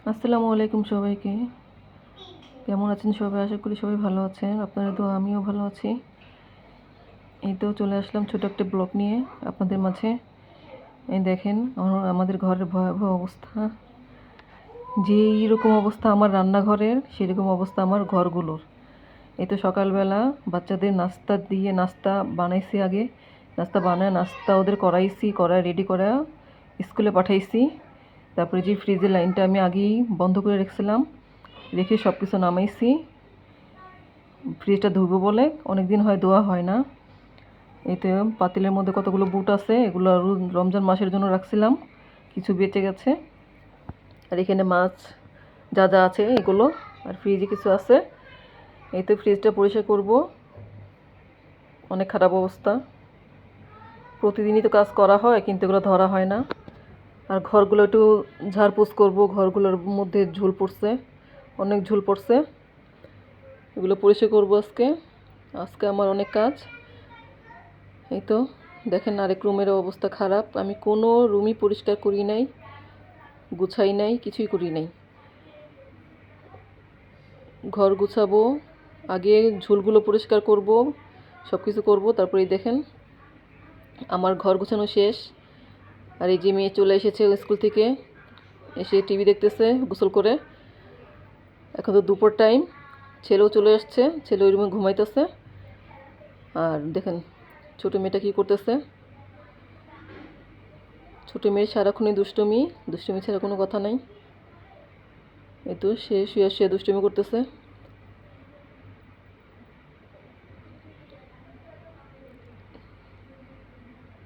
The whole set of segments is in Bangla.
আসসালামু আলাইকুম সবাইকে। কেমন আছেন সবাই? আশা করি সবাই ভালো আছেন। আপনারা দোয়া আমিও ভালো আছি। এই তো চলে আসলাম ছোট একটা ব্লগ নিয়ে আপনাদের মাঝে। এই দেখেন আমাদের ঘরের ভয়াবহ অবস্থা। যেইরকম অবস্থা আমার রান্নাঘরের, সেরকম অবস্থা আমার ঘরগুলোর। এই তো সকালবেলা বাচ্চাদের নাস্তা বানাইছি আগে। নাস্তা ওদের করায় রেডি করা স্কুলে পাঠাইছি। তারপরে যে ফ্রিজের লাইনটা আমি আগেই বন্ধ করে রেখেছিলাম, রেখে সব কিছু নামাইছি। ফ্রিজটা ধুবো বলে অনেক দিন ধোয়া হয় না। এতে পাতিলের মধ্যে কতগুলো বুট আছে, এগুলো রমজান মাসের জন্য রাখছিলাম, কিছু বেঁচে গেছে। আর এখানে মাছ যা যা আছে এগুলো, আর ফ্রিজে কিছু আছে। এই তো ফ্রিজটা পরিষ্কার করব। অনেক খারাপ অবস্থা। প্রতিদিনই তো কাজ করা হয়, কিন্তু এগুলো ধরা হয় না। আর ঘরগুলো একটু ঝাড়পোছ করব। ঘরগুলোর মধ্যে ঝুল পড়ছে, অনেক ঝুল পড়ছে। এগুলো পরিষ্কার করব আজকে। আজকে আমার অনেক কাজ। এই তো দেখেন আরেক রুমের অবস্থা খারাপ। আমি কোনো রুমই পরিষ্কার করি নাই, গুছাই নাই, কিছুই করি নাই। ঘর গুছাবো, আগে ঝুলগুলো পরিষ্কার করব, সব কিছু করবো। তারপরে দেখেন আমার ঘর গুছানো শেষ। আর এই যে মেয়ে চলে এসেছে স্কুল থেকে, এসে টিভি দেখতেছে গোসল করে। এখন তো দুপুর টাইম, ছেলেও চলে আসছে, ছেলে ওই রুমে ঘুমাইতেছে। আর দেখেন ছোটো মেয়েটা কী করতেছে। ছোটো মেয়ের সারাক্ষণই দুষ্টুমি ছাড়া কোনো কথা নাই। এই তো সে শুয়ে দুষ্টুমি করতেছে।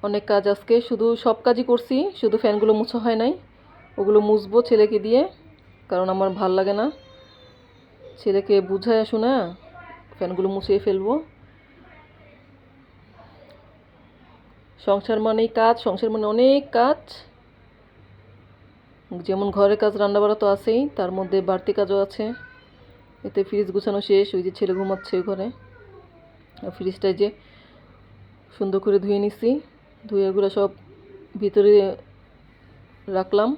অনেক কাজ আজকে, সব কাজই করছি, শুধু ফ্যানগুলো মুছা হয় নাই। ওগুলো মুছবো ছেলেকে দিয়ে, কারণ আমার ভাল লাগে না। ছেলেকে বুঝায় শোনা ফ্যানগুলো মুছিয়ে ফেলবো। সংসার মানেই কাজ, সংসার মানে অনেক কাজ। যেমন ঘরের কাজ, রান্নাবাড়া তো আছেই, তার মধ্যে বাড়তি কাজও আছে। এতে ফ্রিজ গুছানো শেষ, ওই যে ছেলে ঘুমাচ্ছে ওই ঘরে। আর ফ্রিজটায় যে সুন্দর করে ধুয়ে নিছি, ধুয়ে ওগুলো সব ভিতরে রাখলাম।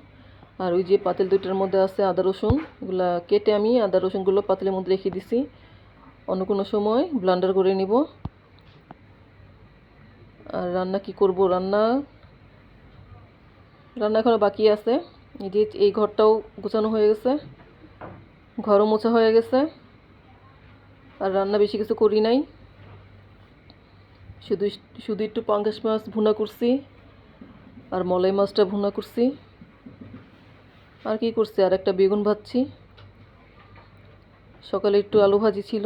আর ওই যে পাতিল দুইটার মধ্যে আছে আদা রসুন, এগুলা কেটে আমি আদা রসুনগুলো পাতিলের মধ্যে রেখে দিছি। অন্য কোনো সময় ব্লেন্ডার করে নিব। আর রান্না কি করব, রান্না এখনো বাকি আছে। এই যে এই ঘরটাও গোছানো হয়ে গেছে, ঘরও মোছা হয়ে গেছে। আর রান্না বেশি কিছু করি নাই, শুধু শুধু একটু পাঙ্গাস মাছ ভুনা করছি, আর মলাই মাছটা ভুনা করছি। আর কি করছি, আর একটা বেগুন ভাজছি। সকালে একটু আলু ভাজি ছিল,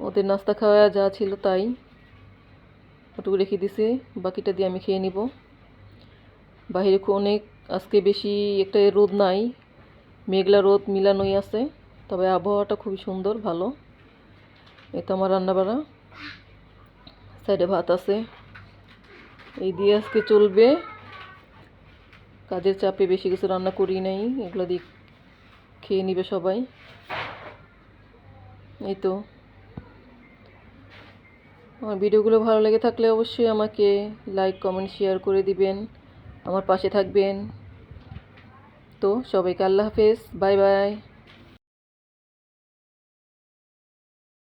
ওদের নাস্তা খাওয়া যা ছিল তাই ওটুকু রেখে দিছি। বাকিটা দিয়ে আমি খেয়ে নিব। বাইরে অনেক আজকে বেশি একটা রোদ নাই, মেঘলা রোদ মিলানোই আছে। তবে আবহাওয়াটা খুবই সুন্দর, ভালো। এই তো আমার রান্নাবাড়া, সাইডে ভাত আছে, এই দিয়ে আজকে চলবে। কাজের চাপে বেশি কিছু রান্না করি নাই, এগুলো দিয়ে খেয়ে নিবে সবাই। এই তো আমার ভিডিওগুলো ভালো লেগে থাকলে অবশ্যই আমাকে লাইক, কমেন্ট, শেয়ার করে দিবেন, আমার পাশে থাকবেন। তো সবাইকে আল্লাহ হাফেজ, বাই বাই।